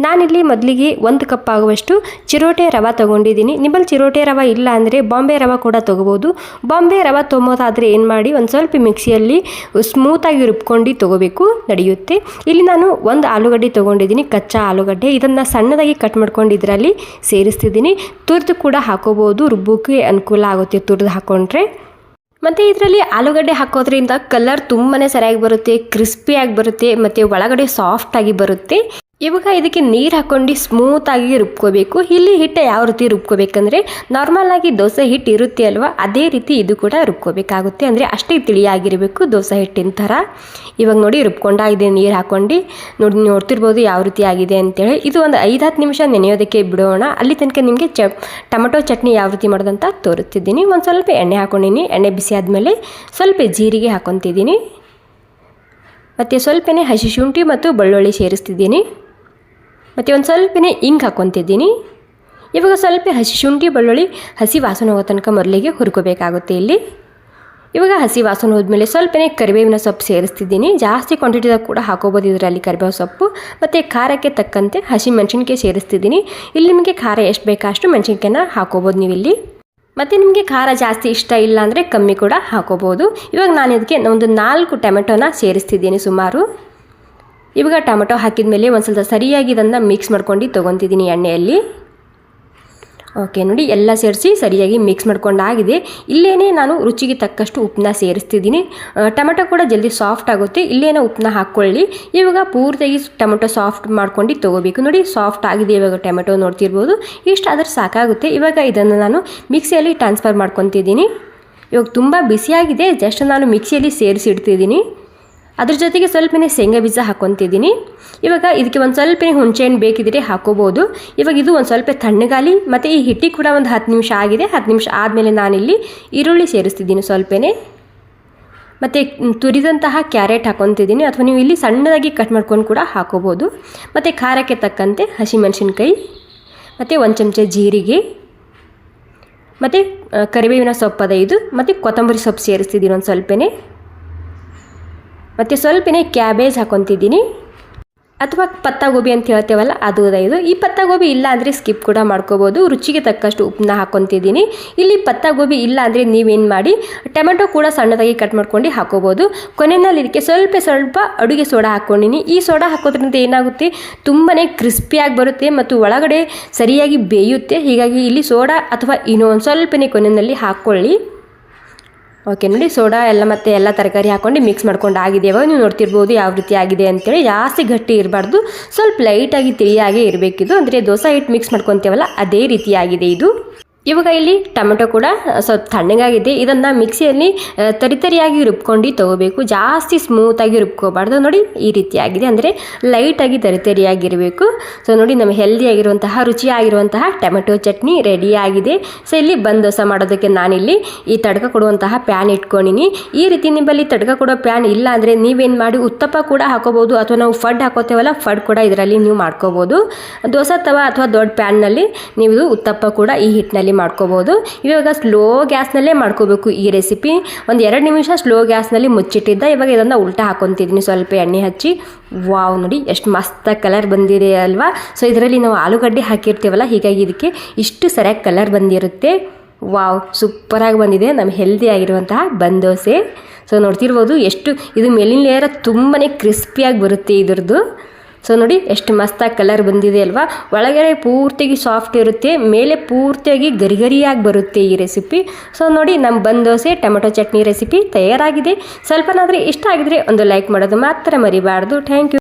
ನಾನಿಲ್ಲಿ ಮೊದಲಿಗೆ 1 ಕಪ್ ಆಗುವಷ್ಟು ಚಿರೋಟೆ ರವೆ ತೊಗೊಂಡಿದ್ದೀನಿ. ನಿಮ್ಮಲ್ಲಿ ಚಿರೋಟೆ ರವೆ ಇಲ್ಲ ಅಂದರೆ ಬಾಂಬೆ ರವೆ ಕೂಡ ತೊಗೋಬೋದು. ಬಾಂಬೆ ರವೆ ತೊಗೊಬೋದಾದರೆ ಏನು ಮಾಡಿ ಒಂದು ಸ್ವಲ್ಪ ಮಿಕ್ಸಿಯಲ್ಲಿ ಸ್ಮೂತಾಗಿ ರುಬ್ಕೊಂಡು ತೊಗೋಬೇಕು, ನಡೆಯುತ್ತೆ. ಇಲ್ಲಿ ನಾನು 1 ಆಲೂಗಡ್ಡೆ ತೊಗೊಂಡಿದ್ದೀನಿ, ಕಚ್ಚಾ ಆಲೂಗಡ್ಡೆ. ಇದನ್ನು ಸಣ್ಣದಾಗಿ ಕಟ್ ಮಾಡ್ಕೊಂಡು ಇದರಲ್ಲಿ ಸೇರಿಸ್ತಿದ್ದೀನಿ. ತುರಿದು ಕೂಡ ಹಾಕೋಬೋದು, ರುಬ್ಬೋಕ್ಕೆ ಅನುಕೂಲ ಆಗುತ್ತೆ ತುರಿದು ಹಾಕ್ಕೊಂಡ್ರೆ. ಮತ್ತು ಇದರಲ್ಲಿ ಆಲೂಗಡ್ಡೆ ಹಾಕೋದ್ರಿಂದ ಕಲರ್ ತುಂಬಾ ಸರಿಯಾಗಿ ಬರುತ್ತೆ, ಕ್ರಿಸ್ಪಿಯಾಗಿ ಬರುತ್ತೆ ಮತ್ತು ಒಳಗಡೆ ಸಾಫ್ಟಾಗಿ ಬರುತ್ತೆ. ಇವಾಗ ಇದಕ್ಕೆ ನೀರು ಹಾಕ್ಕೊಂಡು ಸ್ಮೂತಾಗಿ ರುಬ್ಕೋಬೇಕು. ಇಲ್ಲಿ ಹಿಟ್ಟು ಯಾವ ರೀತಿ ರುಬ್ಕೋಬೇಕಂದ್ರೆ ನಾರ್ಮಲಾಗಿ ದೋಸೆ ಹಿಟ್ಟು ಇರುತ್ತೆ ಅಲ್ವಾ, ಅದೇ ರೀತಿ ಇದು ಕೂಡ ರುಬ್ಕೋಬೇಕಾಗುತ್ತೆ. ಅಂದರೆ ಅಷ್ಟೇ ತಿಳಿಯಾಗಿರಬೇಕು ದೋಸೆ ಹಿಟ್ಟಿನ ಥರ. ಇವಾಗ ನೋಡಿ ರುಬ್ಕೊಂಡಾಗಿದೆ ನೀರು ಹಾಕ್ಕೊಂಡು. ನೋಡ್ತಿರ್ಬೋದು ಯಾವ ರೀತಿ ಆಗಿದೆ ಅಂತೇಳಿ. ಇದು ಒಂದು 5-10 ನಿಮಿಷ ನೆನೆಯೋದಕ್ಕೆ ಬಿಡೋಣ. ಅಲ್ಲಿ ತನಕ ನಿಮಗೆ ಟೊಮೆಟೊ ಚಟ್ನಿ ಯಾವ ರೀತಿ ಮಾಡೋದಂತ ತೋರಿಸ್ತಿದ್ದೀನಿ. ಒಂದು ಸ್ವಲ್ಪ ಎಣ್ಣೆ ಹಾಕ್ಕೊಂಡಿನಿ. ಎಣ್ಣೆ ಬಿಸಿ ಆದಮೇಲೆ ಸ್ವಲ್ಪ ಜೀರಿಗೆ ಹಾಕ್ಕೊತಿದ್ದೀನಿ. ಮತ್ತು ಸ್ವಲ್ಪನೇ ಹಸಿ ಶುಂಠಿ ಮತ್ತು ಬೆಳ್ಳುಳ್ಳಿ ಸೇರಿಸ್ತಿದ್ದೀನಿ. ಮತ್ತು ಒಂದು ಸ್ವಲ್ಪನೇ ಇಂಗು ಹಾಕ್ಕೊತಿದ್ದೀನಿ. ಇವಾಗ ಸ್ವಲ್ಪ ಹಸಿ ಶುಂಠಿ ಬೆಳ್ಳುಳ್ಳಿ ಹಸಿ ವಾಸನೆ ಹೋಗೋ ತನಕ ಮೊದಲಿಗೆ ಹುರ್ಕೋಬೇಕಾಗುತ್ತೆ ಇಲ್ಲಿ. ಇವಾಗ ಹಸಿ ವಾಸನೆ ಹೋದ್ಮೇಲೆ ಸ್ವಲ್ಪನೇ ಕರಿಬೇವಿನ ಸೊಪ್ಪು ಸೇರಿಸ್ತಿದ್ದೀನಿ. ಜಾಸ್ತಿ ಕ್ವಾಂಟಿಟಿದಾಗ ಕೂಡ ಹಾಕೋಬೋದು ಇದರಲ್ಲಿ ಕರಿಬೇವು ಸೊಪ್ಪು. ಮತ್ತು ಖಾರಕ್ಕೆ ತಕ್ಕಂತೆ ಹಸಿ ಮೆಣಸಿನ್ಕಾಯಿ ಸೇರಿಸ್ತಿದ್ದೀನಿ. ಇಲ್ಲಿ ನಿಮಗೆ ಖಾರ ಎಷ್ಟು ಬೇಕೋ ಅಷ್ಟು ಮೆಣಸಿನ್ಕಾಯಿನ ಹಾಕೋಬೋದು ನೀವು ಇಲ್ಲಿ. ಮತ್ತು ನಿಮಗೆ ಖಾರ ಜಾಸ್ತಿ ಇಷ್ಟ ಇಲ್ಲ ಅಂದರೆ ಕಮ್ಮಿ ಕೂಡ ಹಾಕೋಬೋದು. ಇವಾಗ ನಾನು ಇದಕ್ಕೆ ಒಂದು 4 ಟೊಮೆಟೊನ ಸೇರಿಸ್ತಿದ್ದೀನಿ ಸುಮಾರು. ಇವಾಗ ಟೊಮೆಟೊ ಹಾಕಿದ ಮೇಲೆ ಒಂದು ಸ್ವಲ್ಪ ಸರಿಯಾಗಿ ಇದನ್ನು ಮಿಕ್ಸ್ ಮಾಡ್ಕೊಂಡು ತೊಗೊತಿದ್ದೀನಿ ಎಣ್ಣೆಯಲ್ಲಿ. ಓಕೆ ನೋಡಿ, ಎಲ್ಲ ಸೇರಿಸಿ ಸರಿಯಾಗಿ ಮಿಕ್ಸ್ ಮಾಡ್ಕೊಂಡಾಗಿದೆ. ಇಲ್ಲೇನೇ ನಾನು ರುಚಿಗೆ ತಕ್ಕಷ್ಟು ಉಪ್ಪನ್ನ ಸೇರಿಸ್ತಿದ್ದೀನಿ. ಟೊಮೆಟೊ ಕೂಡ ಜಲ್ದಿ ಸಾಫ್ಟ್ ಆಗುತ್ತೆ. ಇಲ್ಲೇನೋ ಉಪ್ಪನ್ನ ಹಾಕ್ಕೊಳ್ಳಿ. ಇವಾಗ ಪೂರ್ತಿಯಾಗಿ ಟೊಮೆಟೊ ಸಾಫ್ಟ್ ಮಾಡ್ಕೊಂಡು ತೊಗೋಬೇಕು. ನೋಡಿ ಸಾಫ್ಟ್ ಆಗಿದೆ ಇವಾಗ ಟೊಮೆಟೊ, ನೋಡ್ತಿರ್ಬೋದು. ಇಷ್ಟಾದರೆ ಸಾಕಾಗುತ್ತೆ. ಇವಾಗ ಇದನ್ನು ನಾನು ಮಿಕ್ಸಿಯಲ್ಲಿ ಟ್ರಾನ್ಸ್ಫರ್ ಮಾಡ್ಕೊತಿದ್ದೀನಿ. ಇವಾಗ ತುಂಬ ಬಿಸಿಯಾಗಿದೆ, ಜಸ್ಟ್ ನಾನು ಮಿಕ್ಸಿಯಲ್ಲಿ ಸೇರಿಸಿಡ್ತಿದ್ದೀನಿ. ಅದ್ರ ಜೊತೆಗೆ ಸ್ವಲ್ಪನೇ ಶೇಂಗಾ ಬೀಜ ಹಾಕ್ಕೊತಿದ್ದೀನಿ. ಇವಾಗ ಇದಕ್ಕೆ ಒಂದು ಸ್ವಲ್ಪನೇ ಹುಣಸೆಹಣ್ಣು ಬೇಕಿದ್ರೆ ಹಾಕೋಬೋದು. ಇವಾಗ ಇದು ಒಂದು ಸ್ವಲ್ಪ ತಣ್ಣಗಾಲಿ. ಮತ್ತು ಈ ಹಿಟ್ಟಿಗೆ ಕೂಡ ಒಂದು 10 ನಿಮಿಷ ಆಗಿದೆ. 10 ನಿಮಿಷ ಆದಮೇಲೆ ನಾನಿಲ್ಲಿ ಈರುಳ್ಳಿ ಸೇರಿಸ್ತಿದ್ದೀನಿ ಸ್ವಲ್ಪನೇ. ಮತ್ತು ತುರಿದಂತಹ ಕ್ಯಾರೆಟ್ ಹಾಕ್ಕೊತಿದ್ದೀನಿ, ಅಥವಾ ನೀವು ಇಲ್ಲಿ ಸಣ್ಣದಾಗಿ ಕಟ್ ಮಾಡ್ಕೊಂಡು ಕೂಡ ಹಾಕೋಬೋದು. ಮತ್ತು ಖಾರಕ್ಕೆ ತಕ್ಕಂತೆ ಹಸಿಮೆಣಸಿನ್ಕಾಯಿ, ಮತ್ತು 1 ಚಮಚ ಜೀರಿಗೆ, ಮತ್ತು ಕರಿಬೇವಿನ ಸೊಪ್ಪು ಇದು, ಮತ್ತು ಕೊತ್ತಂಬರಿ ಸೊಪ್ಪು ಸೇರಿಸ್ತಿದ್ದೀನಿ ಒಂದು ಸ್ವಲ್ಪನೇ. ಮತ್ತು ಸ್ವಲ್ಪನೇ ಕ್ಯಾಬೇಜ್ ಹಾಕ್ಕೊತಿದ್ದೀನಿ, ಅಥವಾ ಪತ್ತಾ ಗೋಬಿ ಅಂತ ಹೇಳ್ತೇವಲ್ಲ ಅದು ಇದು. ಈ ಪತ್ತಾ ಗೋಬಿ ಇಲ್ಲ ಅಂದರೆ ಸ್ಕಿಪ್ ಕೂಡ ಮಾಡ್ಕೋಬೋದು. ರುಚಿಗೆ ತಕ್ಕಷ್ಟು ಉಪ್ಪನ್ನ ಹಾಕ್ಕೊತಿದ್ದೀನಿ. ಇಲ್ಲಿ ಪತ್ತಾ ಗೋಬಿ ಇಲ್ಲ ಅಂದರೆ ನೀವೇನು ಮಾಡಿ ಟೊಮೆಟೊ ಕೂಡ ಸಣ್ಣದಾಗಿ ಕಟ್ ಮಾಡ್ಕೊಂಡು ಹಾಕೋಬೋದು. ಕೊನೆಯಲ್ಲಿ ಇದಕ್ಕೆ ಸ್ವಲ್ಪ ಅಡುಗೆ ಸೋಡಾ ಹಾಕ್ಕೊಂಡಿನಿ. ಈ ಸೋಡಾ ಹಾಕೋದ್ರಿಂದ ಏನಾಗುತ್ತೆ, ತುಂಬಾ ಕ್ರಿಸ್ಪಿಯಾಗಿ ಬರುತ್ತೆ ಮತ್ತು ಒಳಗಡೆ ಸರಿಯಾಗಿ ಬೇಯುತ್ತೆ. ಹೀಗಾಗಿ ಇಲ್ಲಿ ಸೋಡಾ ಅಥವಾ ಇನ್ನೊಂದು ಸ್ವಲ್ಪನೇ ಕೊನೆಯಲ್ಲಿ ಹಾಕ್ಕೊಳ್ಳಿ. ಓಕೆ ನೋಡಿ, ಸೋಡಾ ಎಲ್ಲ ಮತ್ತು ಎಲ್ಲ ತರಕಾರಿ ಹಾಕ್ಕೊಂಡು ಮಿಕ್ಸ್ ಮಾಡ್ಕೊಂಡು ಆಗಿದೆ. ಇವಾಗ ನೀವು ನೋಡ್ತಿರ್ಬೋದು ಯಾವ ರೀತಿ ಆಗಿದೆ ಅಂತೇಳಿ. ಜಾಸ್ತಿ ಗಟ್ಟಿ ಇರಬಾರ್ದು, ಸ್ವಲ್ಪ ಲೈಟಾಗಿ ತಿಳಿಯಾಗೇ ಇರಬೇಕಿದು. ಅಂದರೆ ದೋಸೆ ಹಿಟ್ಟು ಮಿಕ್ಸ್ ಮಾಡ್ಕೊತೇವಲ್ಲ ಅದೇ ರೀತಿಯಾಗಿದೆ ಇದು. ಇವಾಗ ಇಲ್ಲಿ ಟೊಮೆಟೊ ಕೂಡ ಸ್ವಲ್ಪ ತಣ್ಣಗಾಗಿದೆ. ಇದನ್ನು ಮಿಕ್ಸಿಯಲ್ಲಿ ತರಿಯಾಗಿ ರುಬ್ಕೊಂಡು ತೊಗೋಬೇಕು. ಜಾಸ್ತಿ ಸ್ಮೂತಾಗಿ ರುಬ್ಕೋಬಾರ್ದು. ನೋಡಿ ಈ ರೀತಿಯಾಗಿದೆ, ಅಂದರೆ ಲೈಟಾಗಿ ತರಿಯಾಗಿರಬೇಕು. ಸೊ ನೋಡಿ, ನಮ್ಮ ಹೆಲ್ದಿಯಾಗಿರುವಂತಹ ರುಚಿಯಾಗಿರುವಂತಹ ಟೊಮೆಟೊ ಚಟ್ನಿ ರೆಡಿಯಾಗಿದೆ. ಸೊ ಇಲ್ಲಿ ಬಂದು ದೋಸೆ ಮಾಡೋದಕ್ಕೆ ನಾನಿಲ್ಲಿ ಈ ತಡ್ಕ ಕೊಡುವಂತಹ ಪ್ಯಾನ್ ಇಟ್ಕೊಂಡಿನಿ. ಈ ರೀತಿ ನಿಮ್ಮಲ್ಲಿ ತಡ್ಕ ಕೊಡೋ ಪ್ಯಾನ್ ಇಲ್ಲ ಅಂದರೆ ನೀವೇನು ಮಾಡಿ ಉತ್ತಪ್ಪ ಕೂಡ ಹಾಕೋಬೋದು, ಅಥವಾ ನಾವು ಫಡ್ ಹಾಕೋತೇವಲ್ಲ ಫಡ್ ಕೂಡ ಇದರಲ್ಲಿ ನೀವು ಮಾಡ್ಕೋಬೋದು. ದೋಸೆ ತವ ಅಥವಾ ದೊಡ್ಡ ಪ್ಯಾನ್ನಲ್ಲಿ ನೀವು ಉತ್ತಪ್ಪ ಕೂಡ ಈ ಹಿಟ್ಟಿನಲ್ಲಿ ಮಾಡ್ಕೋಬೋದು. ಇವಾಗ ಸ್ಲೋ ಗ್ಯಾಸ್ನಲ್ಲೇ ಮಾಡ್ಕೋಬೇಕು ಈ ರೆಸಿಪಿ. ಒಂದು 2 ನಿಮಿಷ ಸ್ಲೋ ಗ್ಯಾಸ್ನಲ್ಲಿ ಮುಚ್ಚಿಟ್ಟಿದ್ದ. ಇವಾಗ ಇದನ್ನು ಉಲ್ಟಾ ಹಾಕ್ಕೊತಿದ್ದೀನಿ ಸ್ವಲ್ಪ ಎಣ್ಣೆ ಹಚ್ಚಿ. ವಾವ್ ನೋಡಿ ಎಷ್ಟು ಮಸ್ತ್ ಕಲರ್ ಬಂದಿದೆ ಅಲ್ವಾ. ಸೊ ಇದರಲ್ಲಿ ನಾವು ಆಲೂಗಡ್ಡೆ ಹಾಕಿರ್ತೀವಲ್ಲ, ಹೀಗಾಗಿ ಇದಕ್ಕೆ ಇಷ್ಟು ಸರಿಯಾಗಿ ಕಲರ್ ಬಂದಿರುತ್ತೆ. ವಾವ್, ಸೂಪರಾಗಿ ಬಂದಿದೆ ನಮ್ಮ ಹೆಲ್ದಿ ಆಗಿರುವಂತಹ ಬನ್ ದೋಸೆ. ಸೊ ನೋಡ್ತಿರ್ಬೋದು ಎಷ್ಟು ಇದು ಮೇಲಿನ ಲೇಯರ್ ತುಂಬಾ ಕ್ರಿಸ್ಪಿಯಾಗಿ ಬರುತ್ತೆ ಇದ್ರದ್ದು. ಸೊ ನೋಡಿ ಎಷ್ಟು ಮಸ್ತಾಗಿ ಕಲರ್ ಬಂದಿದೆ ಅಲ್ವಾ. ಒಳಗಡೆ ಪೂರ್ತಿಯಾಗಿ ಸಾಫ್ಟ್ ಇರುತ್ತೆ, ಮೇಲೆ ಪೂರ್ತಿಯಾಗಿ ಗರಿಗರಿಯಾಗಿ ಬರುತ್ತೆ ಈ ರೆಸಿಪಿ. ಸೊ ನೋಡಿ, ನಮ್ಮ ಬನ್ ದೋಸೆ ಟೊಮೆಟೊ ಚಟ್ನಿ ರೆಸಿಪಿ ತಯಾರಾಗಿದೆ. ಸ್ವಲ್ಪನಾದರೆ ಇಷ್ಟ ಆಗಿದ್ರೆ ಒಂದು ಲೈಕ್ ಮಾಡೋದು ಮಾತ್ರ ಮರಿಬಾರ್ದು. Thank you.